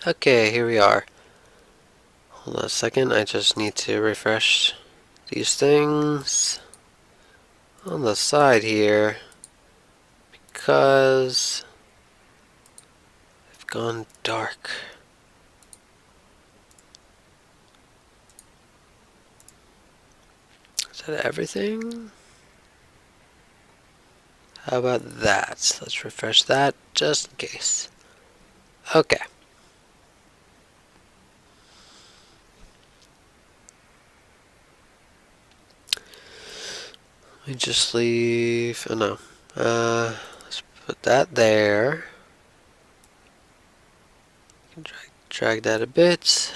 Okay, here we are. Hold on a second, I just need to refresh these things on the side here because they've gone dark. Is that everything? How about that? Let's refresh that just in case. Okay. Let me just leave. Oh no. Let's put that there. Drag that a bit.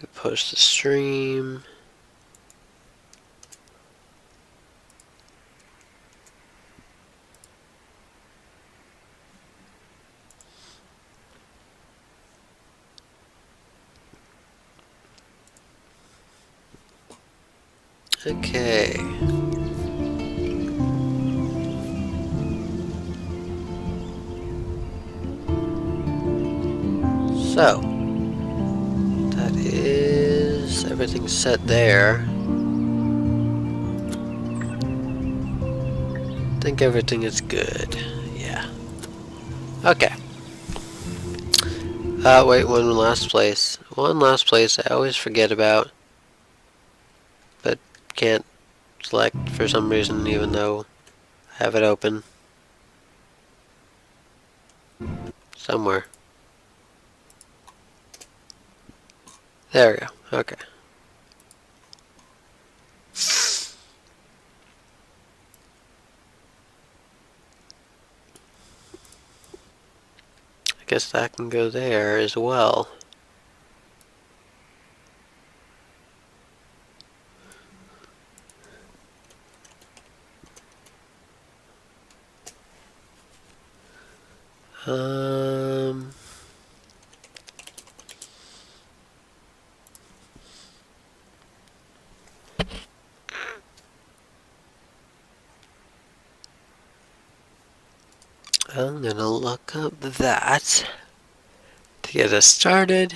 We post the stream. Okay. So, that is everything set there. I think everything is good. Yeah. Okay. Wait, one last place. One last place I always forget about, but can't select for some reason even though I have it open. Somewhere. There we go. Okay. I guess that can go there as well. I'm gonna look up that to get us started.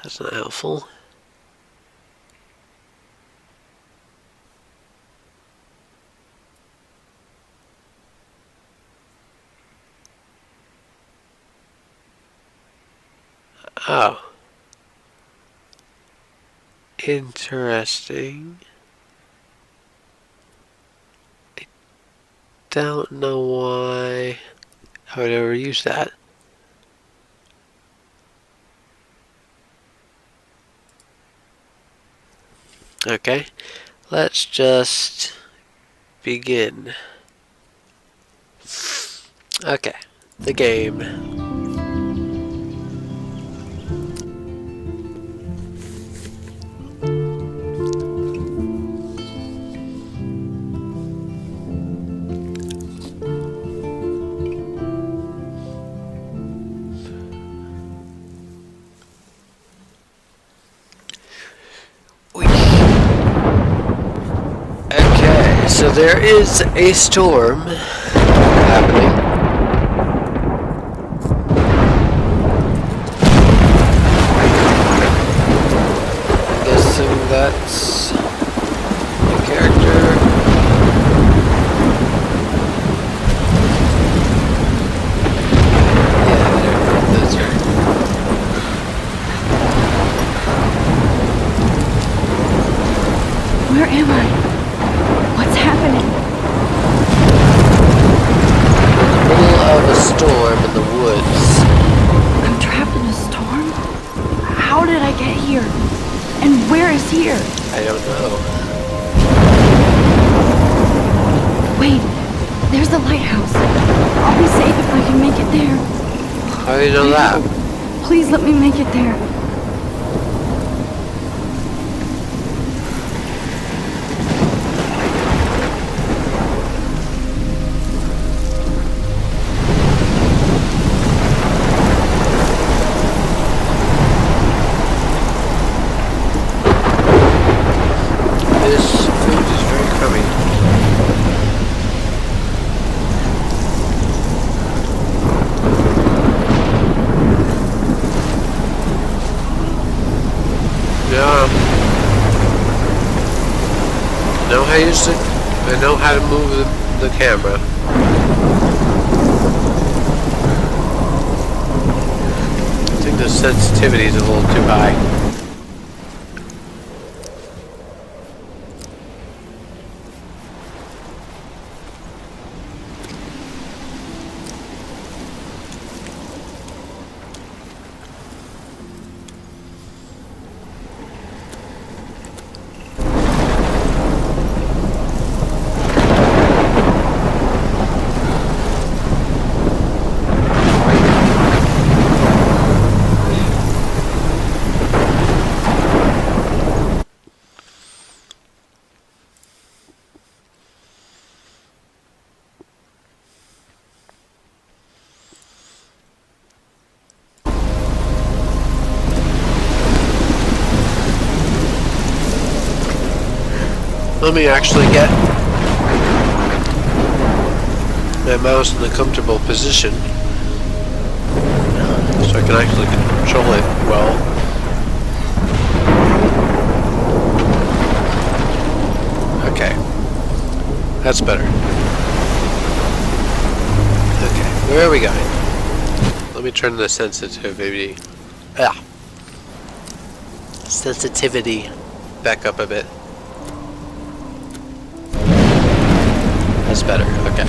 That's not helpful. Oh. Interesting. I don't know why I would ever use that. Okay, let's just begin. Okay, the game. Okay, so there is a storm happening. I'm guessing that's the character. Yeah, that's right. Where am I? What's happening? Middle of a storm in the woods. I'm trapped in a storm? How did I get here? And where is here? I don't know. Wait, there's the lighthouse. I'll be safe if I can make it there. How do you know that? Please let me make it there. know how to use it. I know how to move the camera. I think the sensitivity is a little too high. Let me actually get my mouse in a comfortable position so I can actually control it well. Okay, that's better. Okay, where are we going? Let me turn the sensitivity back up a bit. That's better, okay.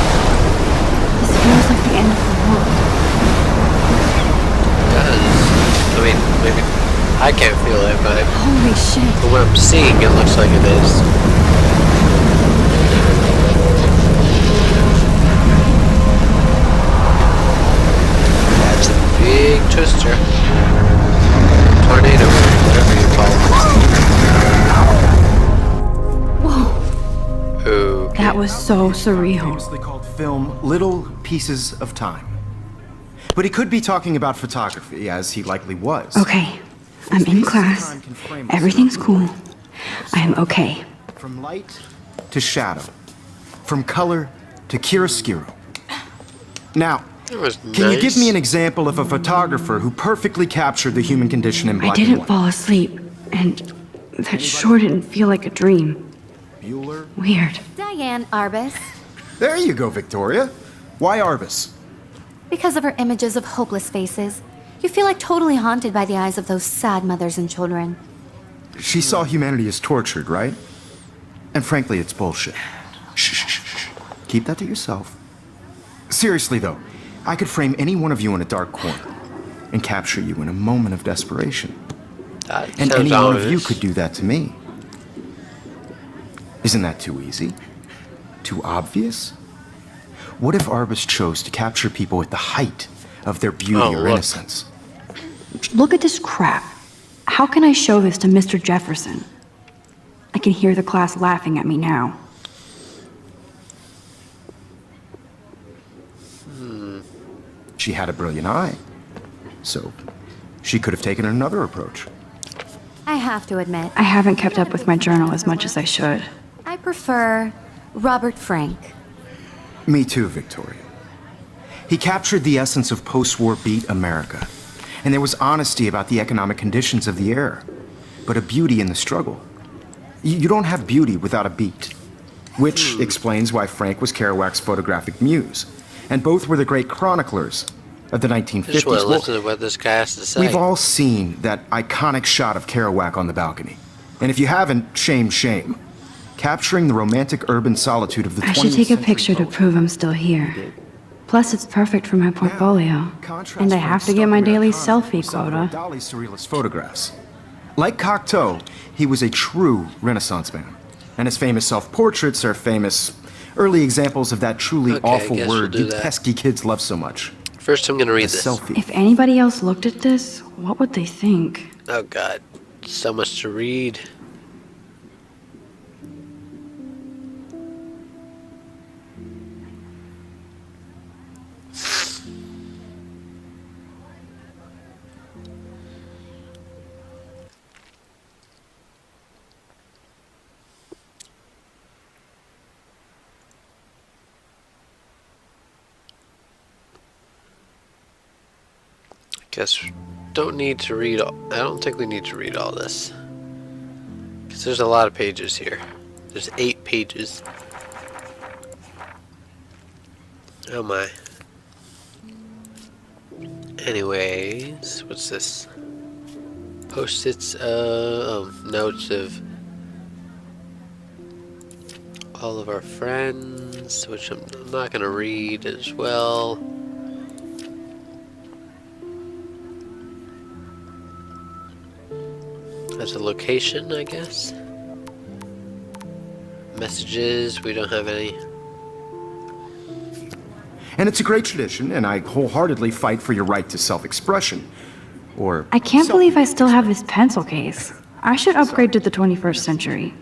This feels like the end of the world. It does. I mean, maybe I can't feel it, but Holy shit. from what I'm seeing, it looks like it is. That's a big twister. Tornado, whatever you call Whoa. it. Okay. That was so surreal. Famously called film Little Pieces of Time. But he could be talking about photography, as he likely was. Okay, I'm in class. Everything's cool. I am okay. From light to shadow. From color to chiaroscuro. Now, It was can you give me nice. an example of a photographer who perfectly captured the human condition in I black and didn't white? fall asleep, and that sure didn't feel like a dream. Bueller? Weird. Diane Arbus, There you go, Victoria. Why Arbus? because of her images of hopeless faces, you feel like totally haunted by the eyes of those sad mothers and children. She saw humanity as tortured, right? And frankly, it's bullshit. Shh, shh, shh, shh. Keep that to yourself. Seriously, though, I could frame any one of you in a dark corner and capture you in a moment of desperation. That And sounds any one of you ominous. could do that to me. Isn't that too easy? Too obvious? What if Arbus chose to capture people at the height of their beauty Oh, or look. innocence? Look at this crap. How can I show this to Mr. Jefferson? I can hear the class laughing at me now. She had a brilliant eye. So, she could have taken another approach. I have to admit, I haven't kept up with my journal as much as I should. I prefer Robert Frank. Me too, Victoria. He captured the essence of post-war beat America. And there was honesty about the economic conditions of the era. But a beauty in the struggle. You don't have beauty without a beat. Which explains why Frank was Kerouac's photographic muse. And both were the great chroniclers of the 1950s. Just want to Well, listen to what this guy has to say. we've all seen that iconic shot of Kerouac on the balcony. And if you haven't, shame, shame. Capturing the romantic urban solitude of the 20th I should take a century picture to poet. prove I'm still here. Plus, it's perfect for my portfolio. Contrast And I Frank's have to get my stark daily Americana selfie with Salvador quota. Dali's surrealist photographs. Like Cocteau, he was a true Renaissance man. And his famous self-portraits are famous early examples of that truly Okay, I awful guess we'll word do you that. pesky kids love so much. First, I'm gonna A read this. selfie. If anybody else looked at this, what would they think? Oh God, so much to read. Guess don't need to read all, I don't think we need to read all this. Because there's a lot of pages here. There's 8 pages. Oh my. Anyways, what's this? Post-its, notes of all of our friends, which I'm not gonna read as well. That's a location, I guess. Messages, we don't have any. And it's a great tradition, and I wholeheartedly fight for your right to self-expression. Or I can't believe I still have this pencil case. I should upgrade to the 21st century.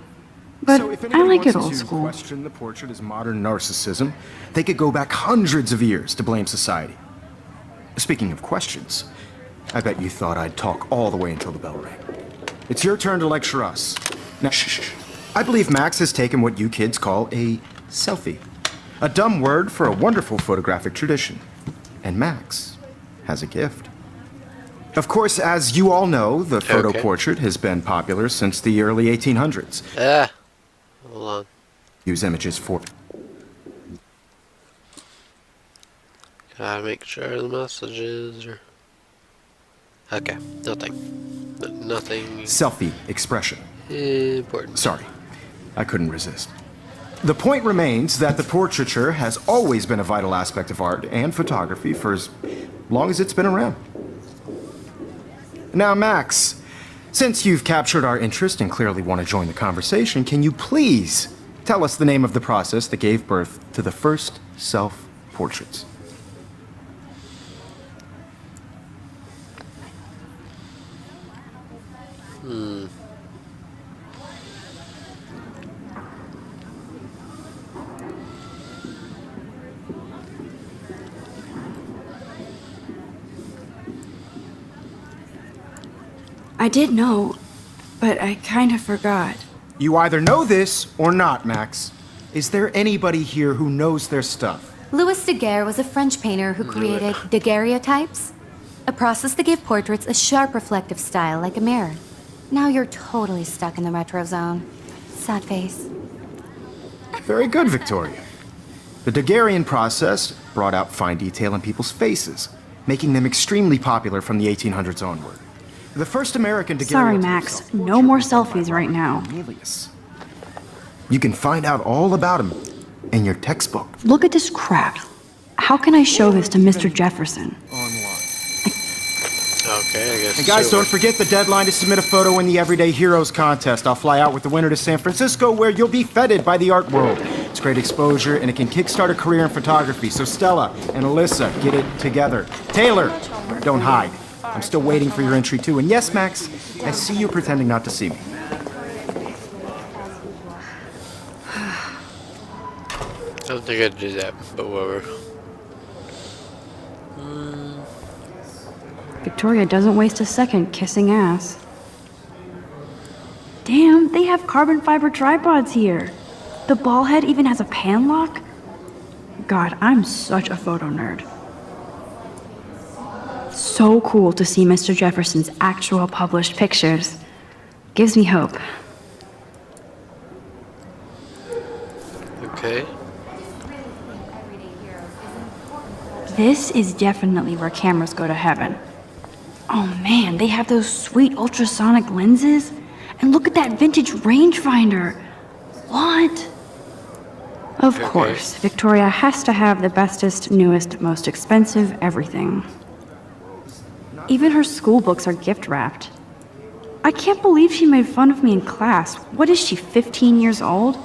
But So if I anybody like it wants old to school. question the portrait as modern narcissism, they could go back hundreds of years to blame society. Speaking of questions, I bet you thought I'd talk all the way until the bell rang. It's your turn to lecture us. Now, shh. I believe Max has taken what you kids call a selfie. A dumb word for a wonderful photographic tradition. And Max has a gift. Of course, as you all know, the photo Okay. portrait has been popular since the early 1800s. Hold on. Use images for... Gotta make sure the messages are... Okay, nothing. Nothing Selfie expression. important. Sorry, I couldn't resist. The point remains that the portraiture has always been a vital aspect of art and photography for as long as it's been around. Now, Max, since you've captured our interest and clearly want to join the conversation, can you please tell us the name of the process that gave birth to the first self-portraits? I did know, but I kind of forgot. You either know this or not, Max. Is there anybody here who knows their stuff? Louis Daguerre was a French painter who created daguerreotypes, a process that gave portraits a sharp reflective style like a mirror. Now you're totally stuck in the retro zone. Sad face. Very good, Victoria. The Daguerrean process brought out fine detail in people's faces, making them extremely popular from the 1800s onward. The first American daguerreotype... Sorry, Max. No more selfies right now. Cornelius. You can find out all about him in your textbook. Look at this crap. How can I show this to Mr. Jefferson? Online. Okay, I guess. And guys, so. don't forget the deadline to submit a photo in the Everyday Heroes contest. I'll fly out with the winner to San Francisco, where you'll be feted by the art world. It's great exposure, and it can kickstart a career in photography. So Stella and Alyssa, get it together. Taylor, don't hide. I'm still waiting for your entry, too. And yes, Max, I see you pretending not to see me. I don't think I'd do that, but whatever. Victoria doesn't waste a second kissing ass. Damn, they have carbon fiber tripods here. The ball head even has a pan lock. God, I'm such a photo nerd. So cool to see Mr. Jefferson's actual published pictures. Gives me hope. Okay. This is definitely where cameras go to heaven. Oh man, they have those sweet ultrasonic lenses. And look at that vintage rangefinder. What? Of course, Victoria has to have the bestest, newest, most expensive everything. Even her school books are gift wrapped. I can't believe she made fun of me in class. What is she, 15 years old?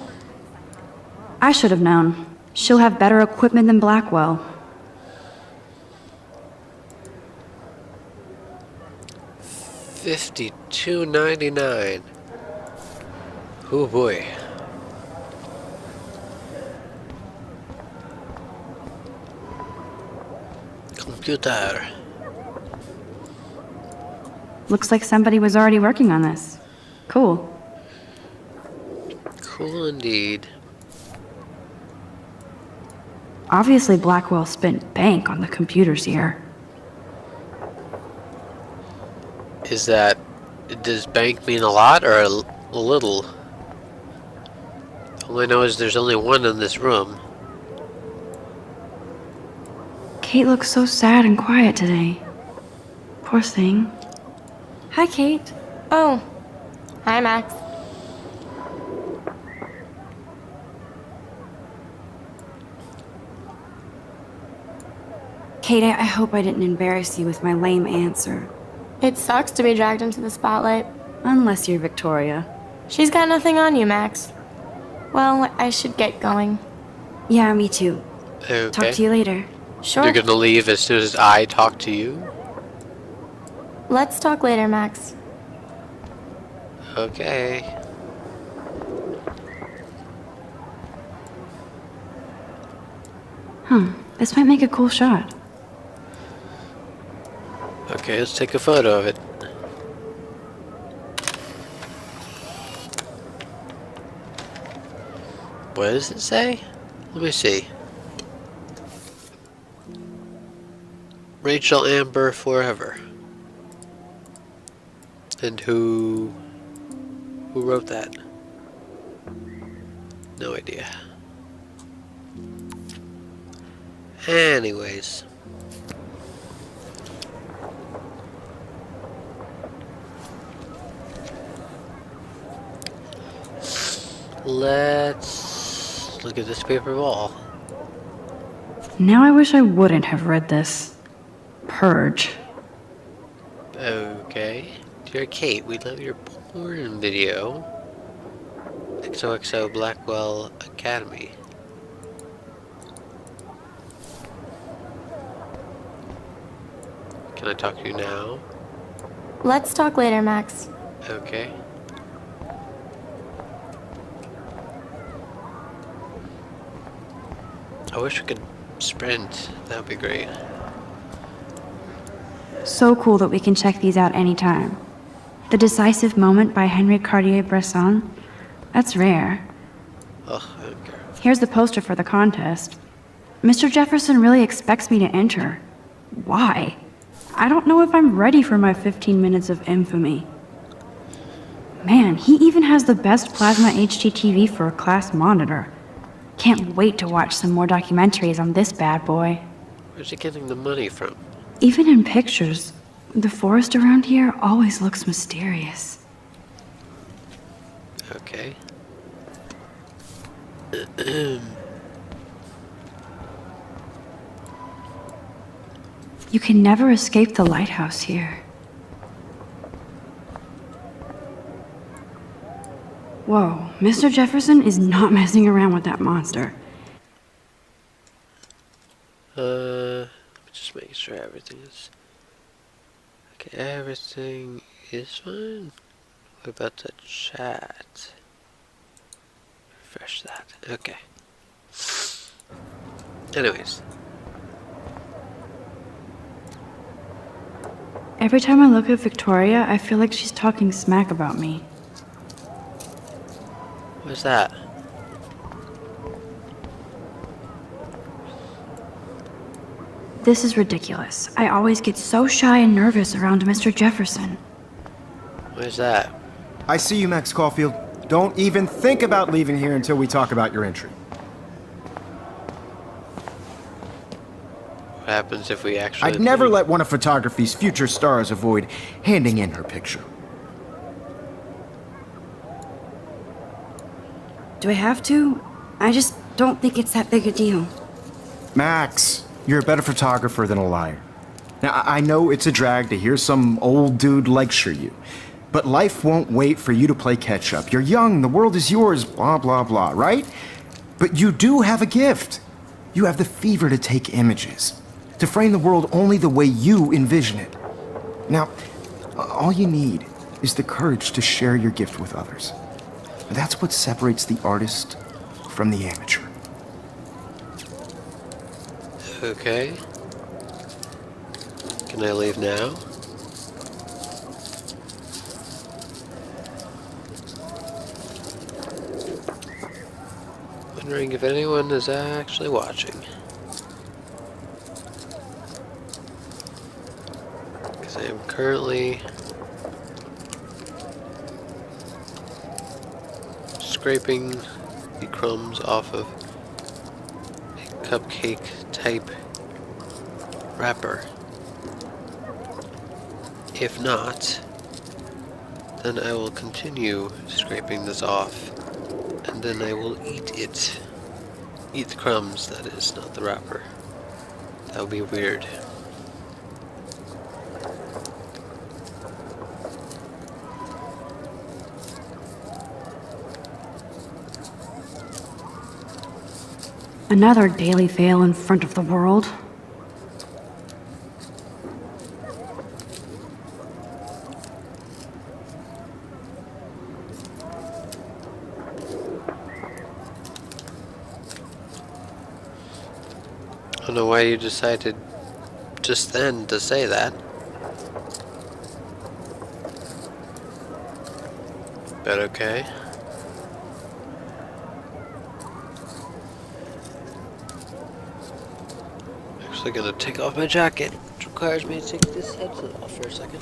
I should have known. She'll have better equipment than Blackwell. $52.99. Oh boy. Computer. Looks like somebody was already working on this. Cool. Cool indeed. Obviously, Blackwell spent bank on the computers here. is that, does bank mean a lot or a little? All I know is there's only one in this room. Kate looks so sad and quiet today. Poor thing. Hi, Kate. Oh. Hi, Max. Kate, I hope I didn't embarrass you with my lame answer. It sucks to be dragged into the spotlight. Unless you're Victoria. She's got nothing on you, Max. Well, I should get going. Yeah, me too. Okay. Talk to you later. Sure. You're gonna leave as soon as I talk to you? Let's talk later, Max. Okay. This might make a cool shot. Okay, let's take a photo of it. What does it say? Let me see. Rachel Amber forever. And who wrote that? No idea. Anyways. Let's look at this paper wall. Now I wish I wouldn't have read this. Purge. Okay. Dear Kate, we love your porn video. XOXO Blackwell Academy. Can I talk to you now? Let's talk later, Max. Okay. I wish we could sprint. That would be great. So cool that we can check these out anytime. The Decisive Moment by Henry Cartier-Bresson. That's rare. Ugh, I don't care. Here's the poster for the contest. Mr. Jefferson really expects me to enter. Why? I don't know if I'm ready for my 15 minutes of infamy. Man, he even has the best plasma HDTV for a class monitor. Can't wait to watch some more documentaries on this bad boy. Where's he getting the money from? Even in pictures, the forest around here always looks mysterious. Okay. You can never escape the lighthouse here. Whoa, Mr. Jefferson is not messing around with that monster. Just making sure everything is... Okay, everything is fine. What about the chat? Refresh that. Okay. Anyways. Every time I look at Victoria, I feel like she's talking smack about me. What's that? This is ridiculous. I always get so shy and nervous around Mr. Jefferson. What's that? I see you, Max Caulfield. Don't even think about leaving here until we talk about your entry. What happens if we actually... I'd never leave? let one of photography's future stars avoid handing in her picture. Do I have to? I just don't think it's that big a deal. Max, you're a better photographer than a liar. Now, I know it's a drag to hear some old dude lecture you, but life won't wait for you to play catch-up. You're young, the world is yours, blah, blah, blah, right? But you do have a gift. You have the fever to take images, to frame the world only the way you envision it. Now, all you need is the courage to share your gift with others. That's what separates the artist from the amateur. Okay. Can I leave now? Wondering if anyone is actually watching. Because I am currently scraping the crumbs off of a cupcake type wrapper. If not, then I will continue scraping this off, and then I will eat it. Eat the crumbs, that is, not the wrapper. That would be weird. Another daily fail in front of the world. I don't know why you decided just then to say that. But okay. Actually gonna take off my jacket, which requires me to take this headset off for a second.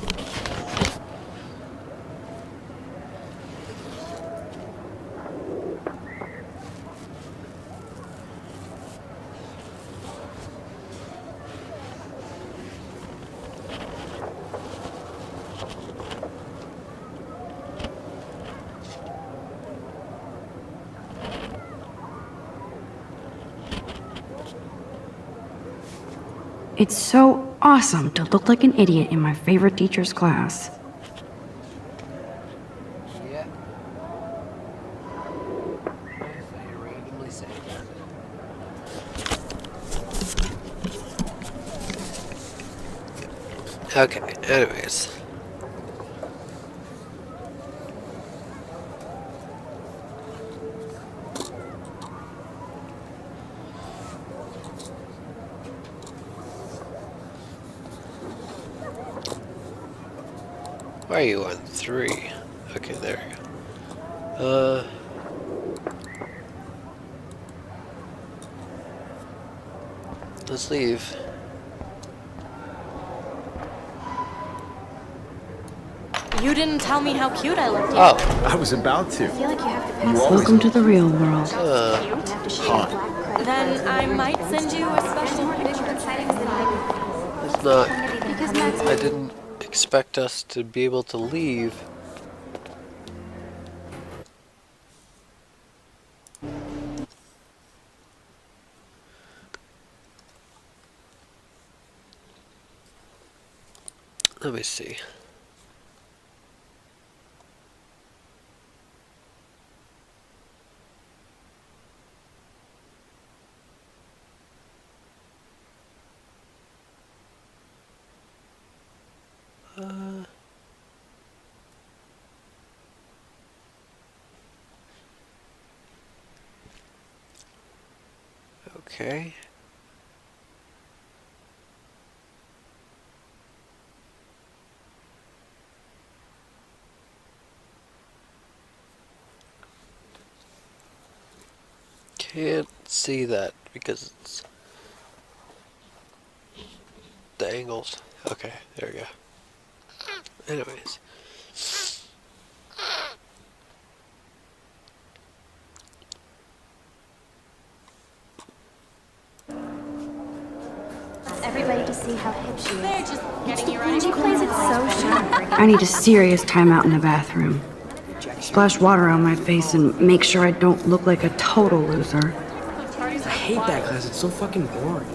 It's so awesome to look like an idiot in my favorite teacher's class. Yeah. Randomly say that. Okay, anyways. Why are you on 3? Okay, there we go. Let's leave. You didn't tell me how cute I looked. Oh, I was about to. Welcome to the real world. Hot. Then I might send you a special picture. it's not. I didn't expect us to be able to leave. Let me see. Okay. Can't see that because it's the angles. Okay, there we go. Anyways. Everybody to see how hip she is. They're just getting you ready. She plays it so sharp. I need a serious timeout in the bathroom. Splash water on my face and make sure I don't look like a total loser. I hate that class. It's so fucking boring.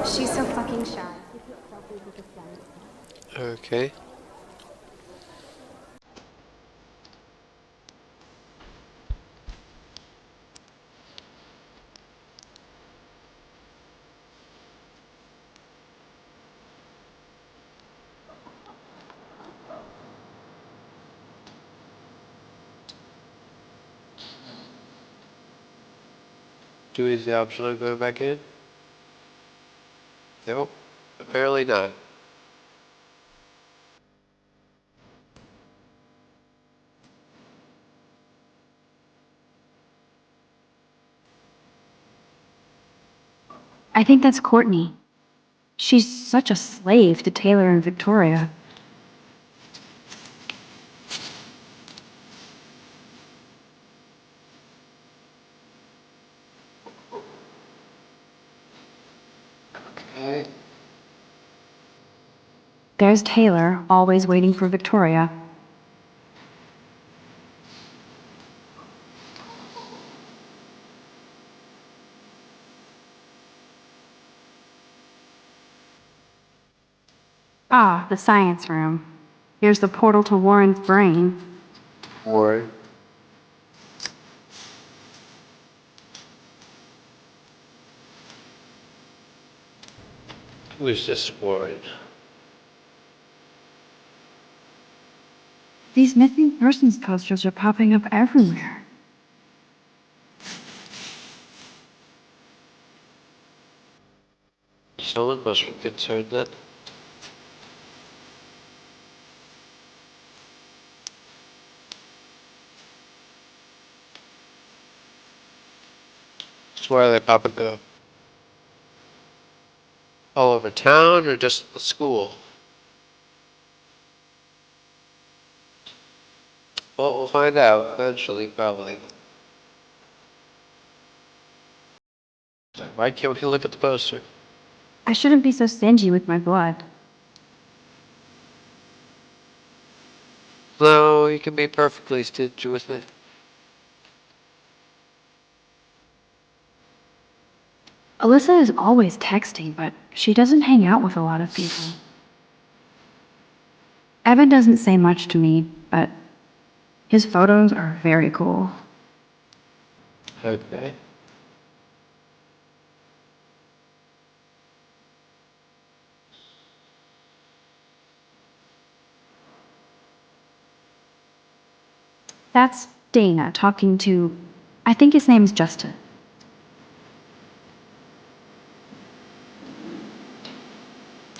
She's so fucking shy. Okay. Do we have the option of going back in? Nope. Apparently not. I think that's Courtney. She's such a slave to Taylor and Victoria. There's Taylor, always waiting for Victoria. Ah, the science room. Here's the portal to Warren's brain. Warren. Who is this Warren? These missing persons posters are popping up everywhere. Someone must be concerned then. So where are they popping up? All over town or just the school? Well, we'll find out eventually, probably. Why can't we look at the poster? I shouldn't be so stingy with my blood. No, you can be perfectly stingy with it. Alyssa is always texting, but she doesn't hang out with a lot of people. Evan doesn't say much to me, but his photos are very cool. Okay. That's Dana talking to, I think his name's Justin.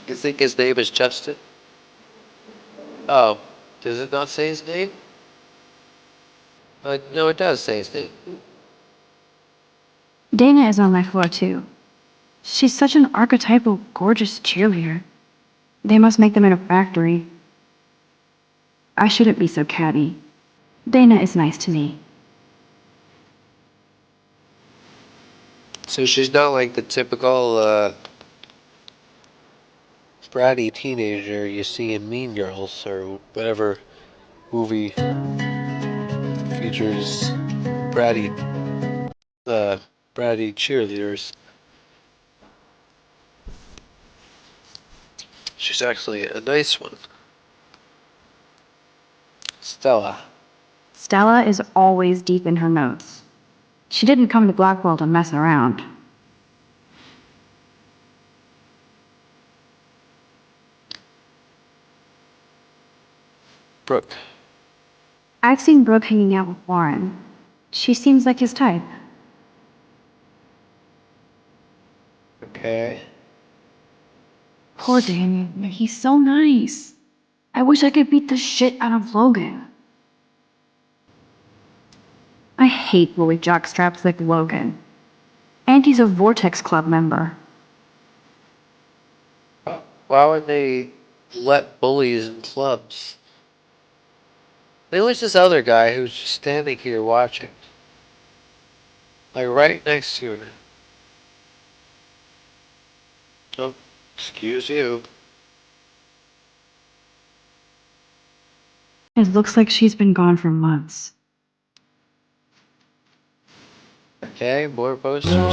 You think his name is Justin? Oh, does it not say his name? No, it does say his name. Dana is on my floor too. She's such an archetypal, gorgeous cheerleader. They must make them in a factory. I shouldn't be so catty. Dana is nice to me. So she's not like the typical, bratty teenager you see in Mean Girls or whatever movie features bratty, bratty cheerleaders. She's actually a nice one. Stella. Stella is always deep in her notes. She didn't come to Blackwell to mess around. Brooke. I've seen Brooke hanging out with Warren. She seems like his type. Okay. Poor Damien, he's so nice. I wish I could beat the shit out of Logan. I hate bully jockstraps like Logan. And he's a Vortex Club member. Why would they let bullies in clubs? There was this other guy who's just standing here watching. Like right next to her. Oh, excuse you. It looks like she's been gone for months. Okay, more posters.